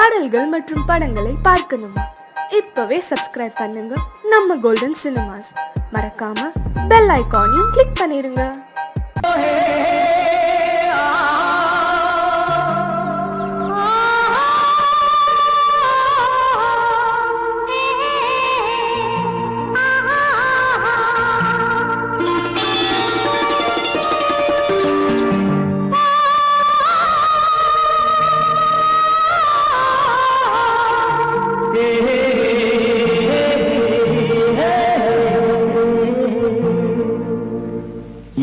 பாடல்கள் மற்றும் படங்களை பார்க்கணுமா? இப்பவே சப்ஸ்கிரைப் பண்ணுங்க நம்ம கோல்டன் சினிமாஸ். மறக்காம பெல் ஐகானையும் கிளிக் பண்ணிருங்க.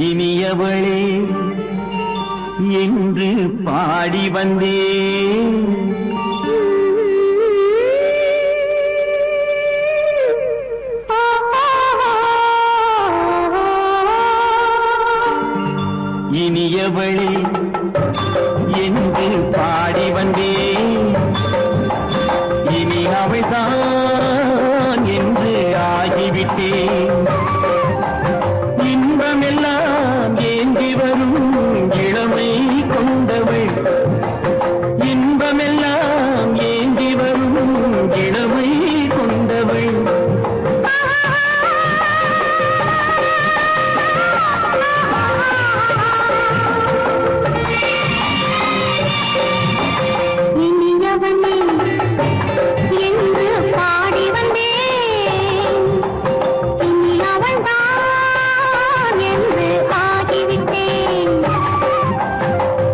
இனியவளே என்று பாடி வந்தேன். இனியவளே என்று பாடி வந்தேன். இனி அவள்தான் என்று ஆகிவிட்டேன். இன்பமெல்லாம் ஏந்தி வரும் இளமை கொண்டவள். இன்பமெல்லாம் ஏந்தி வரும் இளமை கொண்டவள். இனியவனே என்று பாடி வந்தேன். இனி அவள்தான் என்று ஆகிவிட்டேன்.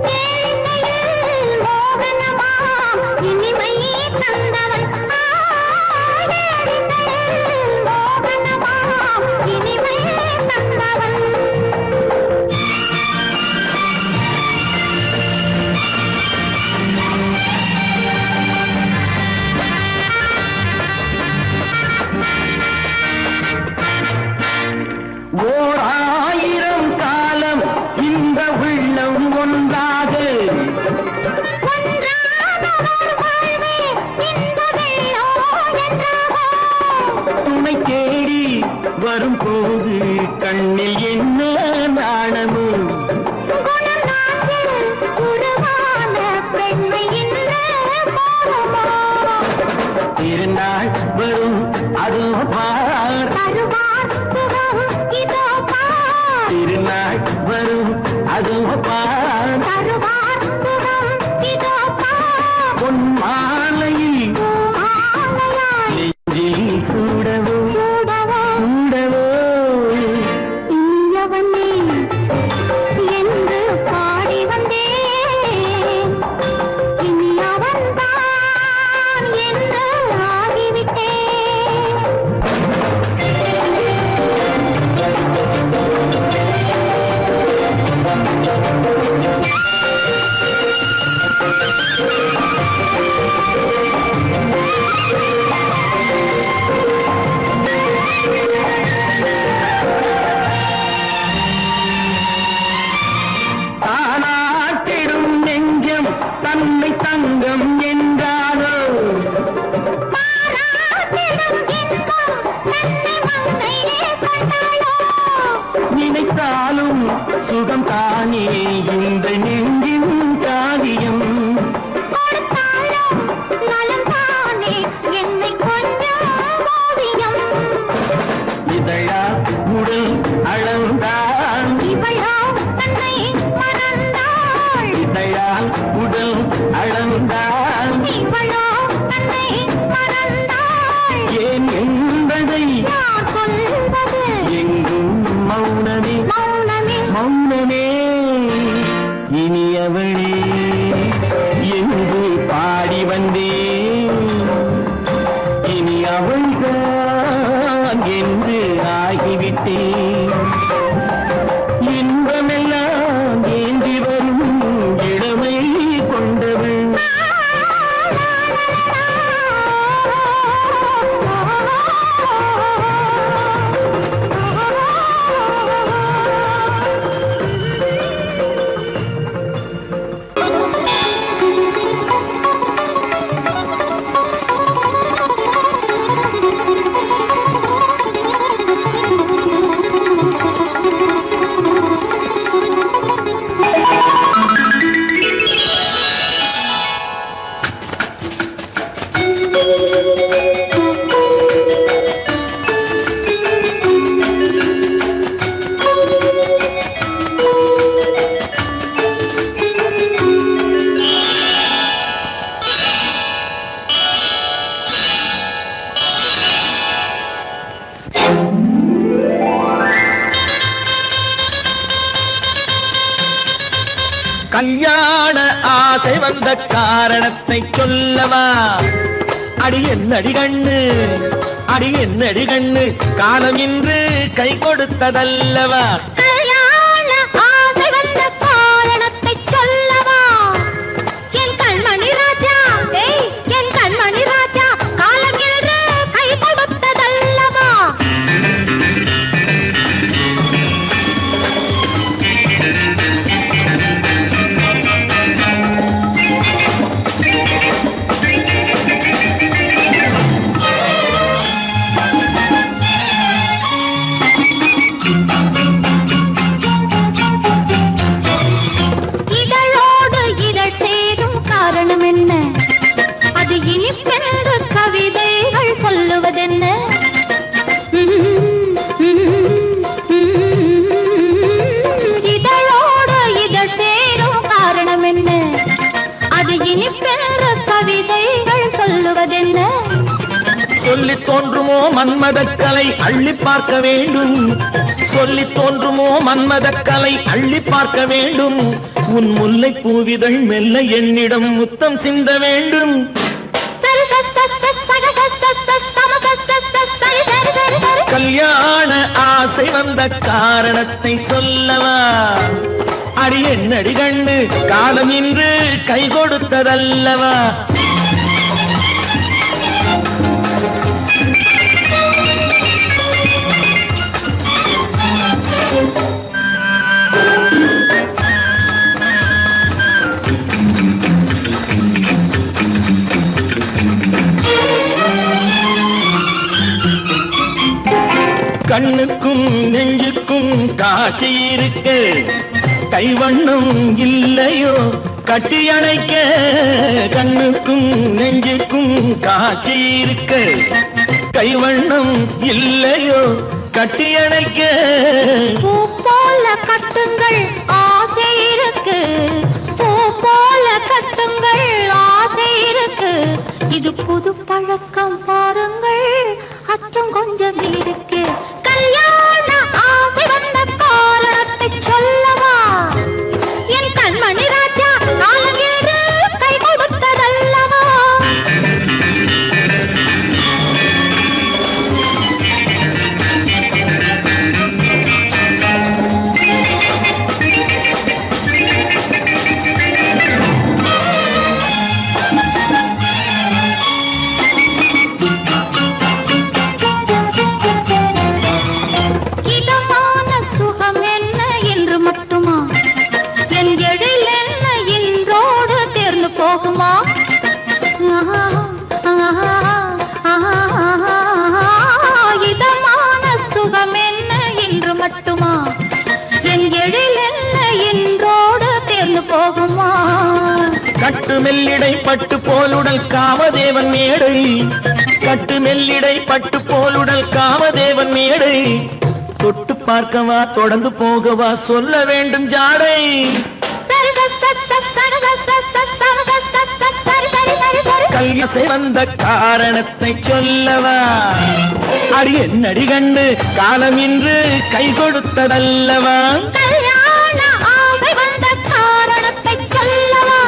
கேளிக்கையில் மோகனமாம் இனிமை தந்தவள். கேளிக்கையில் மோகனமாம் இனிமை தந்தவள். ஓர் ஆயிரம் காலம் இந்த உள்ளம் ஒன்றாக துணை தேடி வரும்போது கண்ணில் என்ன நாணமும். திருநாள் வரும் அதோ பார். திருநாள் வரும் அதோ பார். பொன் மாலையில் நெஞ்சில் சூடவோ சூடவோ. இனியவனே என்று பாடி வந்தேன். இனி அவன்தான் என்று ஆகிவிட்டேன். கல்யாண ஆசை வந்த காரணத்தை சொல்லவா? அடி என்னடி கண்ணு, அடி என்னடி கண்ணு, காலம் இன்று கை கொடுத்ததல்லவா? கல்யாண ஆசை வந்த காரணத்தை சொல்லவா? என் கண்மணி ராஜா, என் கண்மணி ராஜா, காலம் இன்று கை கொடுத்ததல்லவா? சொல்லி தோன்றுமோ மன்மதக்கலை அள்ளி பார்க்க வேண்டும், சொல்லி தோன்றுமோ மன்மதக்கலை அள்ளி பார்க்க வேண்டும். உன் முல்லை பூவிதழ் மெல்ல என்னிடம் முத்தம் சிந்த வேண்டும். கல்யாண ஆசை வந்த காரணத்தை சொல்லவா? அடி என்னடி கண்ணு, காலம் இன்று கை கொடுத்ததல்லவா? கண்ணுக்கும் நெஞ்சுக்கும் காட்சி இருக்க, கைவண்ணம் இல்லையோ கட்டி அணைக்க? கண்ணுக்கும் நெஞ்சுக்கும் காட்சி இருக்க, கைவண்ணம் இல்லையோ கட்டி அணைக்க? பூ போல கட்டுங்கள் ஆசை இருக்கு, பூ போல கட்டுங்கள் ஆசை இருக்கு. இது புது பழக்கம் பாருங்கள், அச்சம் கொஞ்சம் இருக்கு. கல்யாண ஆசை வந்த காரணத்தை சொல்லவா? என் கண்மணி ராஜா, காலம் இன்று கை கொடுத்ததல்லவா? போகுமா? இதமான சுகம் என்ன என்று மட்டுமா? என் எழில் என்ன என்றோடு தேர்ந்து போகுமா? கட்டு மெல்லிடை பட்டு போலுடல் காமதேவன் மேடை, கட்டு மெல்லிடை பட்டு போலுடல் காமதேவன் மேடை. தொட்டு பார்க்கவா தொடர்ந்து போகவா சொல்ல வேண்டும் ஜாடை. கல்யாசை வந்த காரணத்தை சொல்லவா? அடி என்னடி கண்டு, காலம் இன்று கை கொடுத்ததல்லவா? கல்யாண ஆசை வந்த காரணத்தை சொல்லவா?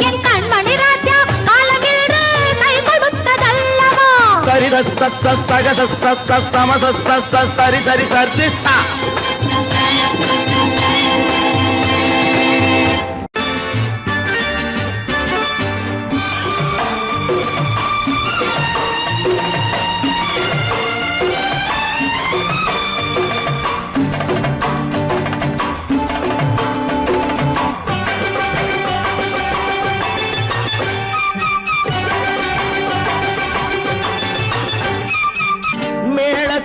என் கண்மணி ராஜா, காலம் இன்று கை கொடுத்ததல்லவா? சரி சக சம சரி சரி சரி சா.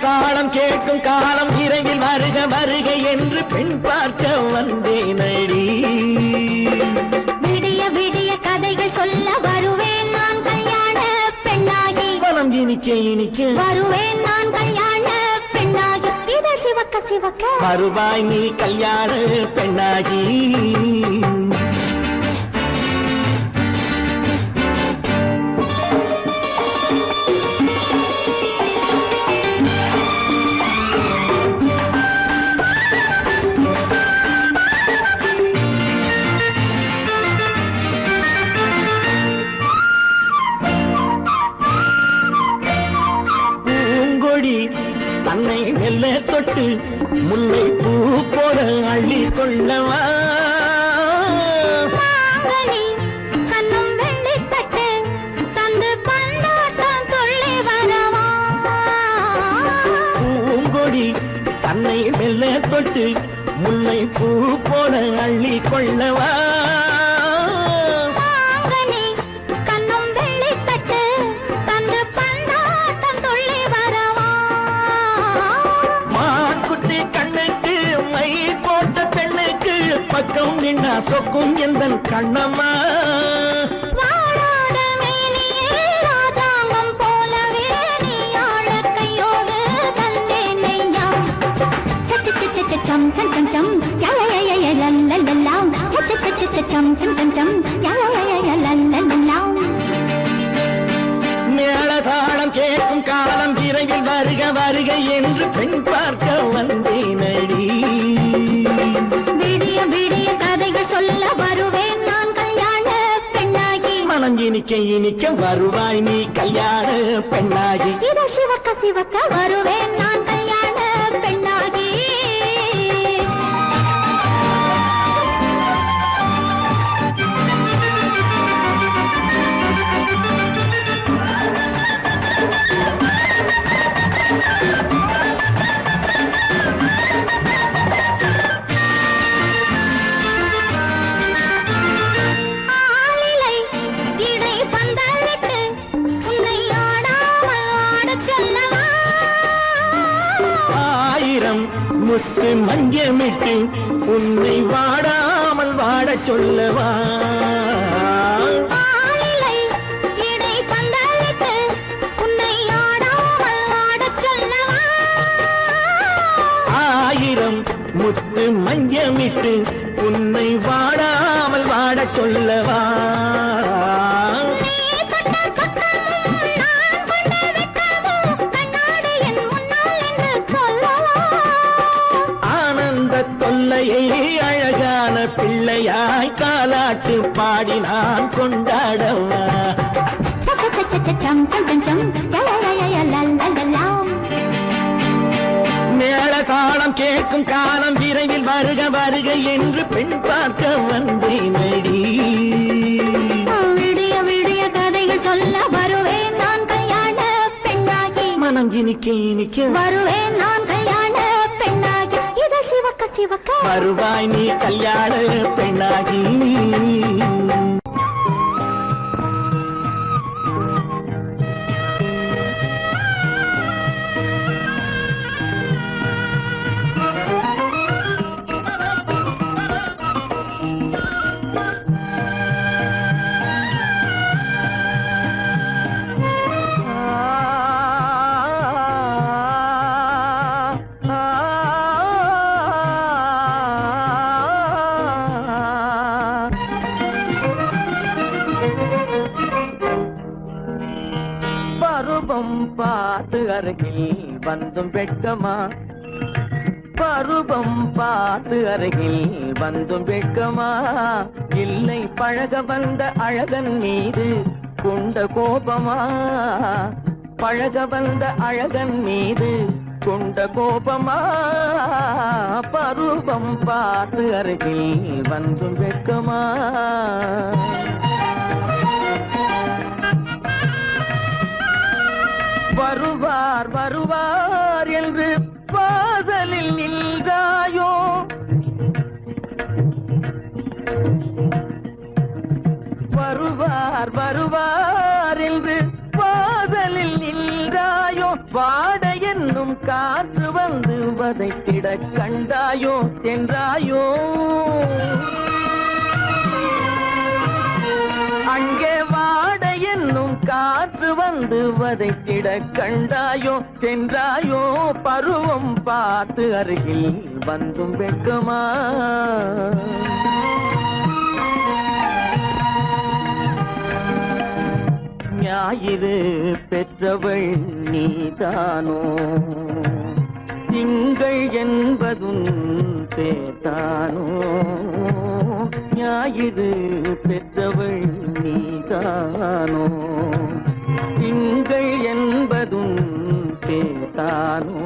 காலம் கேட்கும் காலம் இறையில் வருக வருக என்று பெண் பார்க்க வந்தேனடி. விடிய விடிய கதைகள் சொல்ல வருவேன் நான், கல்யாண இனிக்க இனிக்க வருவேன் நான் கல்யாண பெண்ணாகி இதழ் சிவக்க சிவக்க வருவாய் நீ கல்யாண பெண்ணாகி தன்னை மெல்ல தொட்டு முல்லை பூ போல அள்ளி கொள்ளவா கண்ணும் வெள்ளி தட்டு தந்து பந்தாட்டம் துள்ளி வரவா பூங்கொடி தன்னை மெல்ல தொட்டு முல்லை பூ போல அள்ளி கொள்ளவா பக்கம் நின்னா சொக்கும் எந்த கண்ணம்மா வாழாத மேனியே ராஜாங்கம் போலவே நீ ஆழ கையோடு தந்தேனையா சம் சம் சம் சம் யய லல்லல்லாம் சம் சம் சம் யய லல்லல்லாம் மேளதாளம் கேட்கும் காலம் விரைவில் வருக வருக என்று பெண் பார்க்க வந்தேனடி விடிய விடிய கதைகள் சொல்ல வருவேன் நான் கல்யாண பெண்ணாகி மனம் இனிக்க இனிக்க வருவாய் நீ கல்யாண பெண்ணாகி இதழ் சிவக்க சிவக்க வருவேன் நான் கல்யாண பெண்ணாகி முத்து மஞ்சமிட்டு உன்னை வாடாமல் வாட சொல்லவா ஆயிரம் முத்து மஞ்சமிட்டு உன்னை வாடாமல் வாட சொல்லவா தொல்லையை அழகான பிள்ளையாய் காலாட்டு பாடி நான் கொண்டாடவா மேள காலம் கேட்கும் காலம் விரைவில் வருக வருக என்று பெண் பார்க்க வந்தேனடி விடிய விடிய கதைகள் சொல்ல வருவேன் நான் கல்யாண பெண்ணாகி மனம் இனிக்க இனிக்க வருவேன் நான் கல்யாண பெண்ணாகி இதழ் சிவக்க சிவக்க வருவாய் நீ கல்யாண பெண்ணாகி பருவம் பார்த்து அருகில் வந்தும் வெட்கமா பருவம் பார்த்து அருகில் வந்தும் வெட்கமா இல்லை பழக வந்த அழகன் மீது கொண்ட கோபமா பழக வந்த அழகன் மீது கொண்ட கோபமா பருவம் பார்த்து அருகில் வந்தும் வெட்கமா வருவார் வருவார் என்று வாசலில் நின்றாயோ வருவார் வருவார் என்று வாசலில் நின்றாயோ வாட என்னும் காற்று வந்து வதைத்திட கண்டாயோ சென்றாயோ அங்கே வாட என்னும் காற்று வந்து வதைத்திட கண்டாயோ சென்றாயோ பருவம் பார்த்து அருகில் வந்தும் வெட்கமா ஞாயிறு பெற்றவள் நீதானோ திங்கள் என்பதும் பேத்தானோ ஞாயிறு பெற்றவள் நீதானோ திங்கள் என்பதும் பேத்தானோ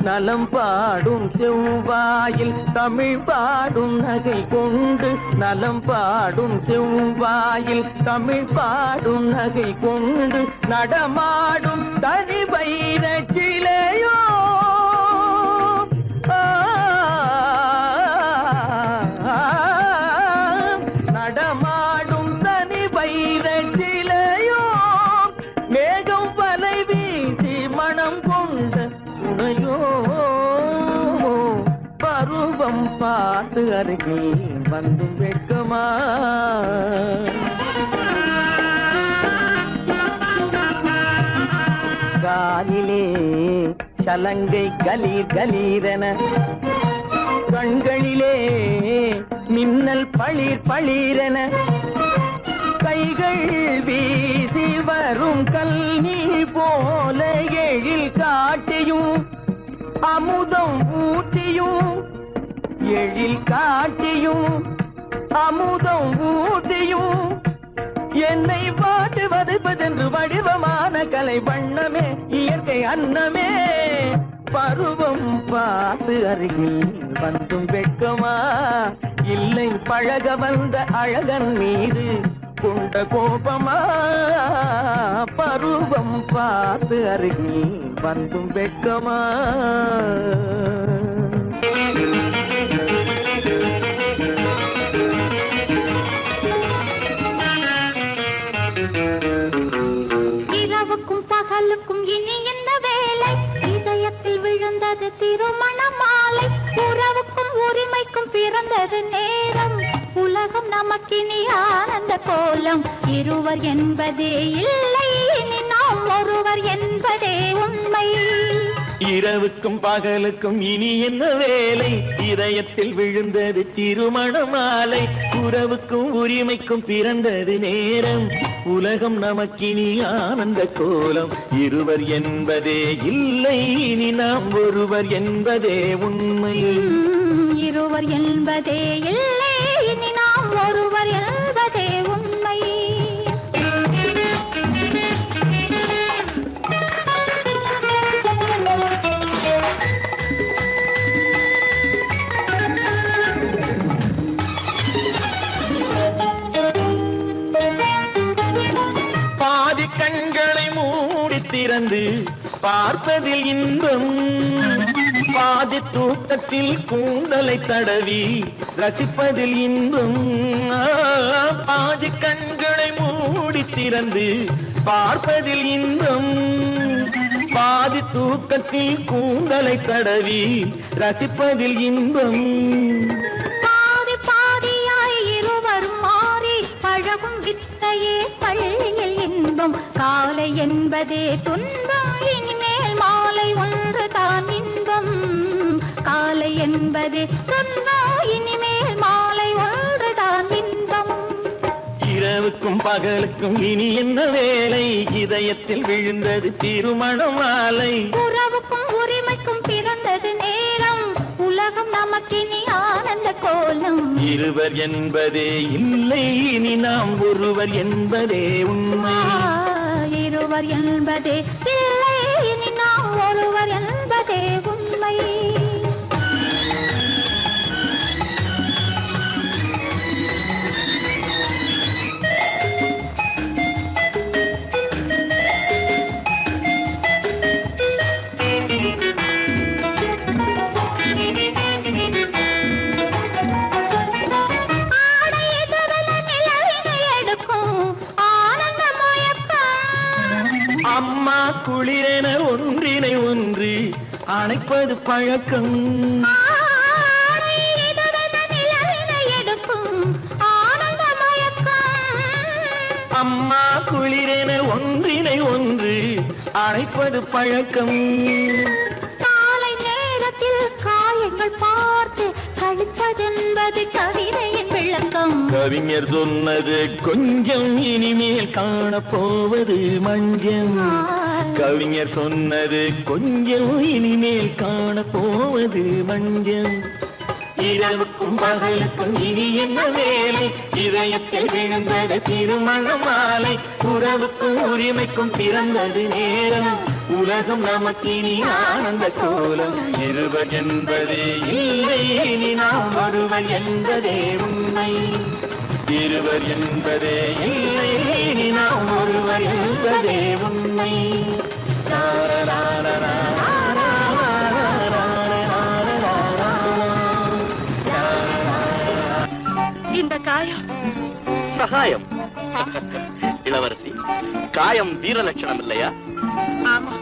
நலம் பாடும் செவ்வாயில் தமிழ் பாடும் நகை கொண்டு நலம் பாடும் செவ்வாயில் தமிழ் பாடும் நகை கொண்டு நடமாடும் தனி வைர சிலையோ நடமாடும் தனி வைர சிலையோ மேகம் வலை வீசி மனம் கொண்ட துணையோ பருவம் பார்த்து அருகில் வந்து வெட்கமா காலிலே சலங்கை கலீர் கலீரென கண்களிலே மின்னல் பளிர் பளிரென கைகள் வீசி வரும் கல்வி போல எழில் காட்டியும் அமுதம் ஊட்டியும் எழில் காட்டியும் அமுதம் ஊட்டியும் என்னை பாட்டு வதைப்பதென்று வடிவமான கலை வண்ணமே இயற்கை அன்னமே பருவம் பார்த்து அருகில் வந்தும் வெட்கமா இல்லை பழக வந்த அழகன் மீது கொண்ட கோபமா பருவம் பார்த்து அருகில் வந்தும் வெட்கமா இரவுக்கும் பகலுக்கும் இனி என்ன வேலை இதயத்தில் விழுந்தது திருமண மாலை உறவுக்கும் உரிமைக்கும் பிறந்தது நேரம் உலகம் நமக்கினி ஆனந்த கோலம் இருவர் என்பதே இல்லை இனி நாம் ஒருவர் என்பதே உண்மை இரவுக்கும் பகலுக்கும் இனி என்ன வேலை இதயத்தில் விழுந்தது திருமண மாலை உறவுக்கும் உரிமைக்கும் பிறந்தது நேரம் உலகம் நமக்கினி ஆனந்த கோலம் இருவர் என்பதே இல்லை இனி நாம் ஒருவர் என்பதே உண்மை இருவர் என்பதே இல்லை இனி நாம் ஒருவர் என்பதே உண்மை பாதி கண்களை மூடி திறந்து பார்ப்பதில் இன்பம் பாதி தூக்கத்தில் கூந்தலை தடவி ரசிப்பதில் இன்பம் பாதி கண்களை மூடி திறந்து பார்ப்பதில் இன்பம் பாதி தூக்கத்தில் கூந்தலை தடவி ரசிப்பதில் இன்பம் பாதி பாதியாய் இருவர் மாறி பழகும் வித்தையே பள்ளியில் இன்பம் காலை என்பதே துன்பம் இனிமேல் மாலை ஒன்று தான் இன்பம் காலை என்பதே துன்பம் இனிமேல் மாலை ஒன்று தான் இன்பம் இரவுக்கும் பகலுக்கும் இனி என்ன வேலை இதயத்தில் விழுந்தது திருமண மாலை உறவுக்கும் உரிமைக்கும் பிறந்தது நேரம் உலகம் நமக்கினி ஆனந்த கோலம் இருவர் என்பதே இல்லை இனி நாம் ஒருவர் என்பதே உண்மை இருவர் என்பதே இல்லை இனி நாம் ஒருவர் என்பதே உண்மை அம்மா குளிரென ஒன்றினை ஒன்று அணைப்பது பழக்கம் அம்மா திடீரென ஒன்றினை ஒன்று அழைப்பது பழக்கம். காலை நேரத்தில் காயங்கள் பார்த்து கழிப்பதென்பது கவிதையின் விளக்கம். கவிஞர் சொன்னது கொஞ்சம், இனிமேல் காணப்போவது மஞ்சம். கவிஞர் சொன்னது கொஞ்சம், இனிமேல் காணப்போவது மஞ்சம். இரவுக்கும் பகலுக்கும் இனி என்ன வேலை, இதயத்தில் விழுந்தது திருமண மாலை. உறவுக்கும் உரிமைக்கும் பிறந்தது நேரம், உலகம் நமக்கினி ஆனந்த கோலம். இருவர் என்பதே இல்லை, இனி நாம் ஒருவர் என்பதே உண்மை. இருவர் என்பதே இல்லை, இனி நாம் ஒருவர் என்பதே உண்மை. இந்த காயம் சகாயம். இளவரசி, காயம் வீர லட்சணம் இல்லையா? ஆமா,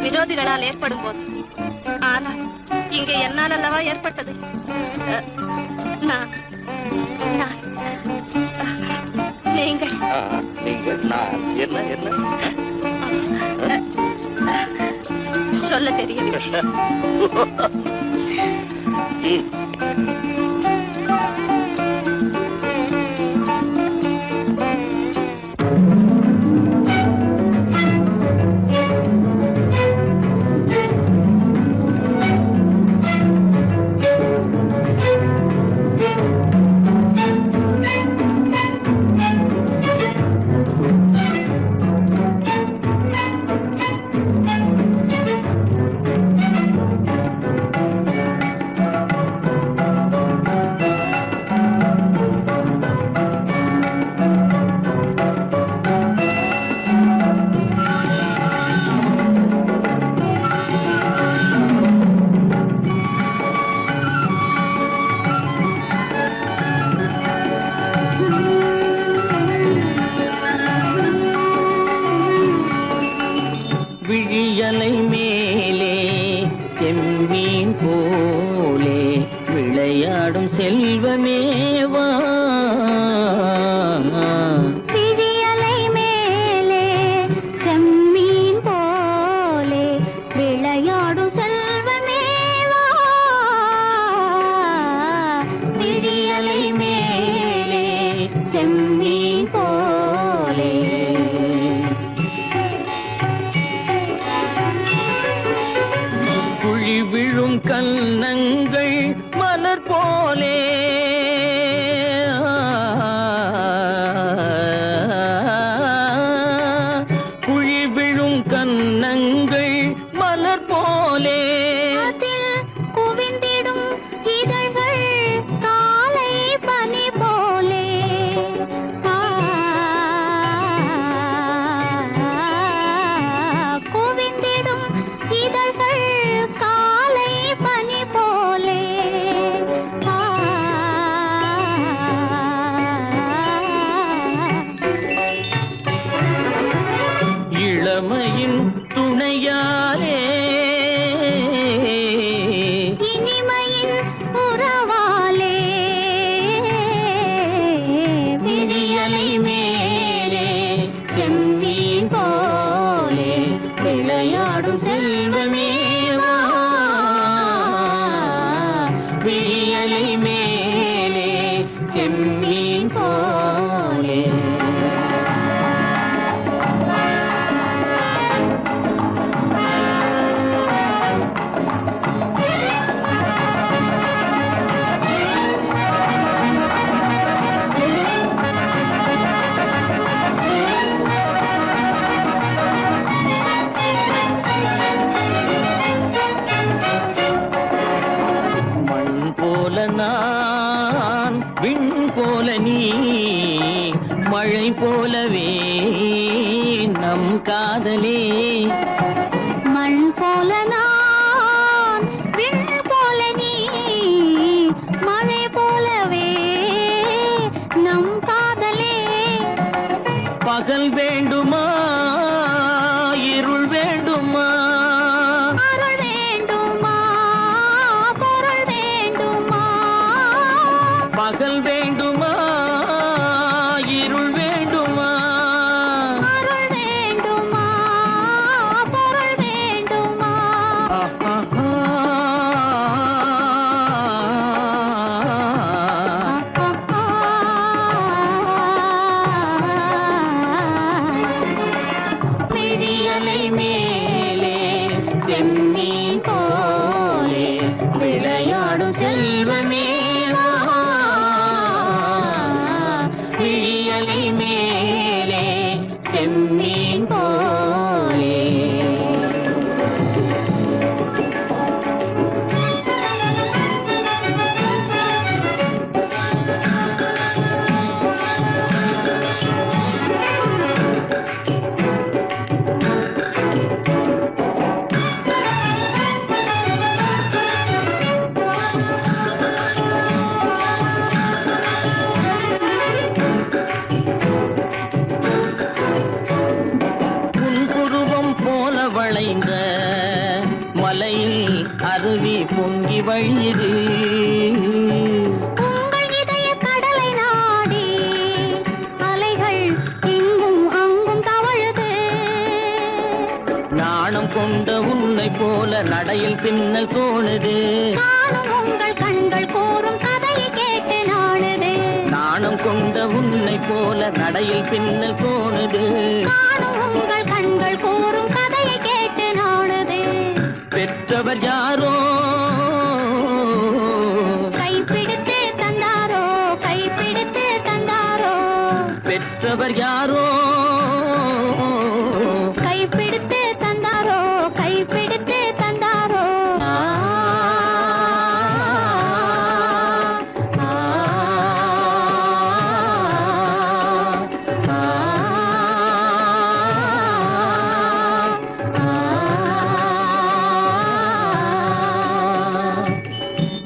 விரோதிகளால் ஏற்படும் போது. ஆனால் இங்கே என்னால் அல்லவா ஏற்பட்டது. நான் நான் நீங்கள் நீங்கள் நான் என்ன என்ன சொல்ல தெரியவில்லை. விழியலை மேலே செம்மீன் போலே விளையாடும் செல்வமேவா. விழியலை மேலே செம்மீன் போலே விளையாடும் செல்வமேவா. விழியலை மேலே செம்மீன் போலே குழி விழும் கன்னங்கள் மலர் போலே. குழி விழும் கன்னங்கள் மலர் போலே. அதில் குவிந்திடும் இதழ்கள் காலை பனி போலே. குவிந்திடும் இதழ்கள் காலை பனி போலே. இளமையின் துணையாலே இனிமையின் உறவாலே விழியலை மேலே செம்மீன் போலே விளையாடும் செல்வமேவா. விழியலை மேலே செம்மீன் போலே. மண் போல நான், விண் போல நீ, மழை போலவே நம் காதலே. மண் போல நான், விண் போல நீ, மழை போலவே நம் காதலே. பகல் வேண்டுமா, இருள் வேண்டுமா, அருள் வேண்டுமா, பொருள் வேண்டுமா. பகல் வேண்டுமா, இருள் வேண்டுமா, அருள் மேலே செம்மீன் போலே விளையாடும் செல்வமே வா. விழியலை மேலே செம்மீன் போலே. வளைந்த மலையில் அருவி பொங்கி வழியுது. உங்கள் இதய கடலை நாடி அலைகள் இங்கும் அங்கும் தவழுது. நாணம் கொண்ட உன்னை போல நடையில் பின்னல் தோணுது. நானும் உங்கள் கண்கள் கூறும் கதையை கேட்டு நாடுது. நாணம் கொண்ட உன்னை போல நடையில் பின்னல் தோணுது. நானும் உங்கள் கண்கள் கூறும் கதையை கேட்டு நாடுது. பெற்றவர் யாரோ கைப்பிடித்து தந்தாரோ கைப்பிடித்து தந்தாரோ. பெற்றவர் யாரோ கைப்பிடித்து தந்தாரோ கைப்பிடித்து தந்தாரோ.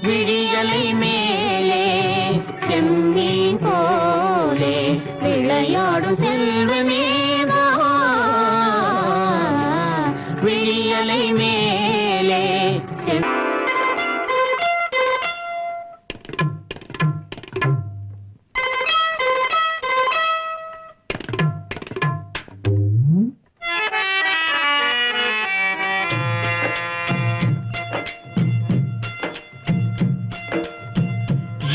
விழியலை மேலே செம்மீன் போலே விளையாடும் செல்வமே வா. விழியலை மேலே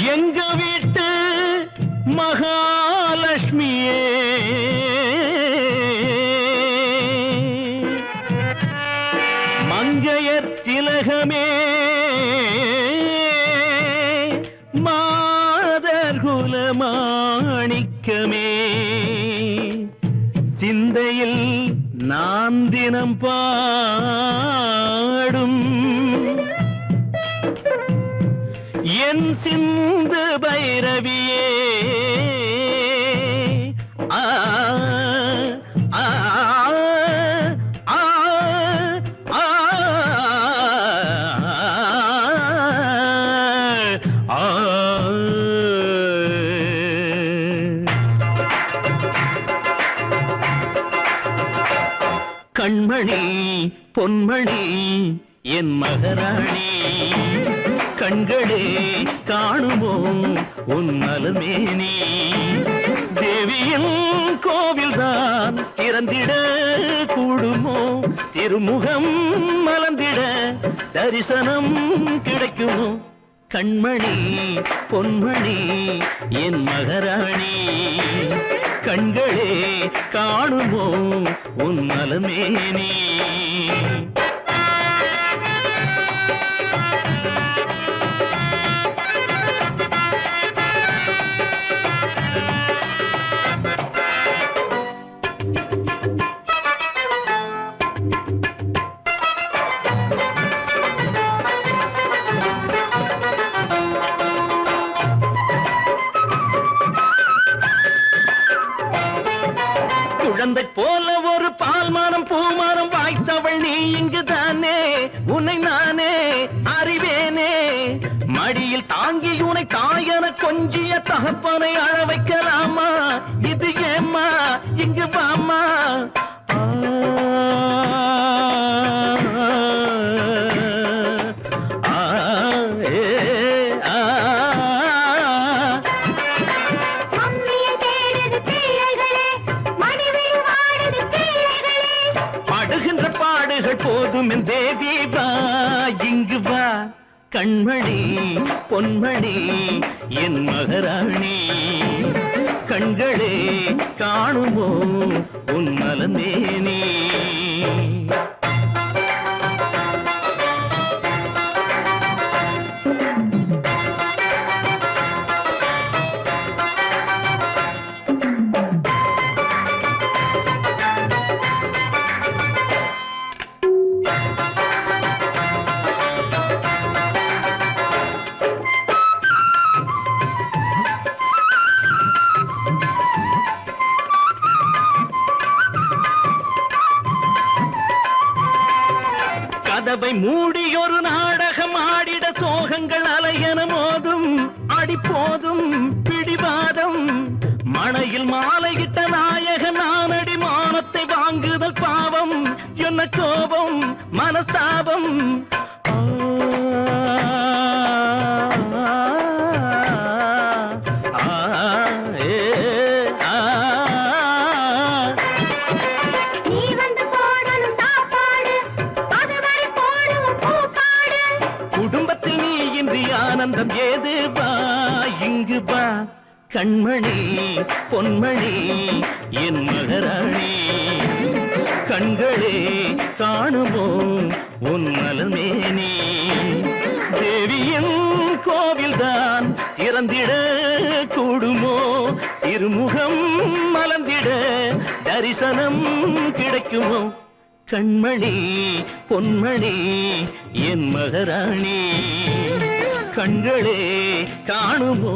எங்க வீட்டு மகாலட்சுமியே மங்கையர் திலகமே மாதர் குலமாணிக்கமே சிந்தையில் நான் தினம் பாடும் என் சிந்து பைரவியே. ஆ ஆ ஆ ஆ. கண்மணி பொன்மணி என் மகராணி கண்களே காணுமோ உன் நலமேனி. தேவியின் கோவில்தான் திறந்திட கூடுமோ திருமுகம் மலர்ந்திட தரிசனம் கிடைக்குமோ. கண்மணி பொன்மணி என் மகராணி கண்களே காணுமோ உன் நலமேனி. குழந்தை போல ஒரு பால்மானம் பூமானம் வாய்த்தவள் நீ இங்குதானே. உன்னை நானே அறிவேனே மடியில் தாங்கி உனை தாயன கொஞ்சிய தகப்பனை அழ வைக்கலாமா. இது ஏம்மா இங்கு வாமா. படுகின்ற பாடுகள் போதும் என் தேவி வா இங்கு வா. கண்மணி பொன்மணி என் மகராணி கண்களே காணுமோ உன் நலமேனி. கதவை மூடி ஒரு நாடகம் ஆடிட சோகங்கள் அலையன மோதும் அடி போதும் பிடிவாதம் மணையில் மாலையிட்ட நாயக நானடி மானத்தை வாங்குதல் பாவம் என்ன கோபம் மனஸ்தாபம் குடும்பத்தில் நீ இன்றி ஆனந்தம் ஏது வா இங்கு வா கண்மணி பொன்மணி என் மகராணி கண்களே காணுமோ உன் நலமேனி தேவியின் கோவில்தான் திறந்திட கூடுமோ இருமுகம் மலர்ந்திட தரிசனம் கிடைக்குமோ கண்மணி பொன்மணி என் மகராணி கண்களே காணுமோ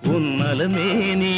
உன் நலமேனி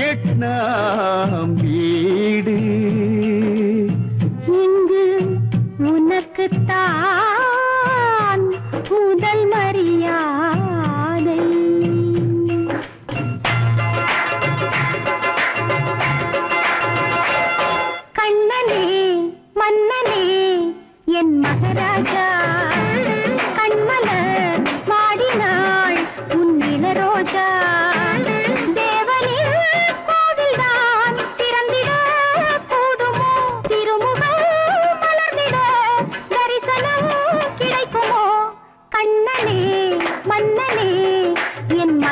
வியட்நாம் வீடு இங்கு உனக்குத்தான் முதல் மரியாதை கண்ணனே மன்னனே என் மகாராஜா கண்மலர் வாடினாள் உன் இளரோஜா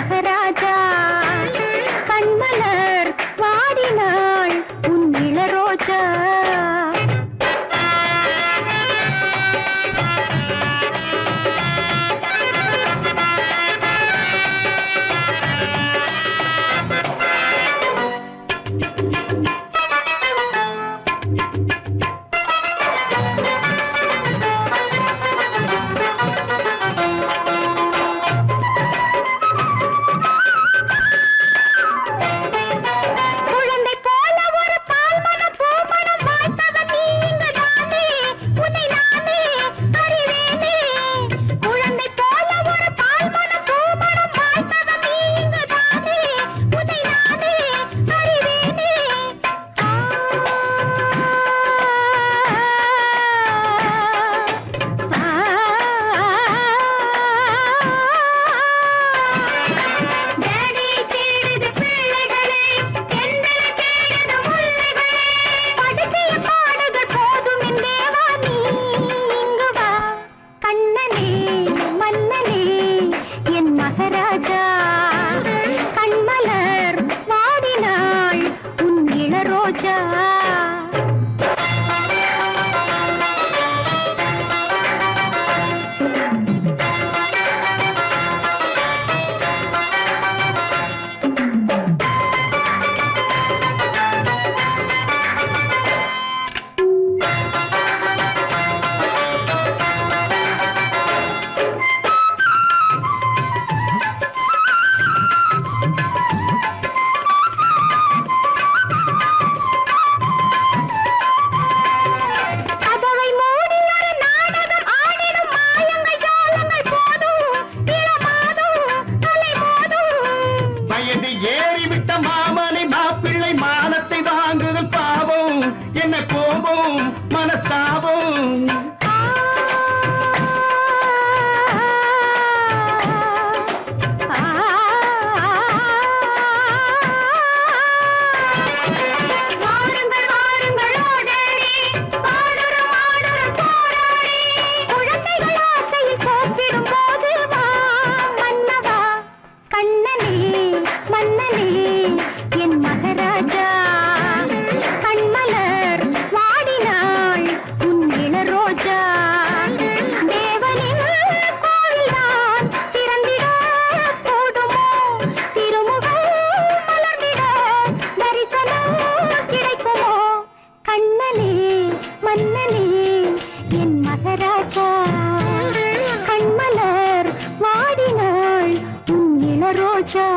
மகாராஜா கண்மலர் வாடினாள் உன் இளரோஜா குழந்தை போல் கண்மலர் வாடினாள் உன் இளரோஜா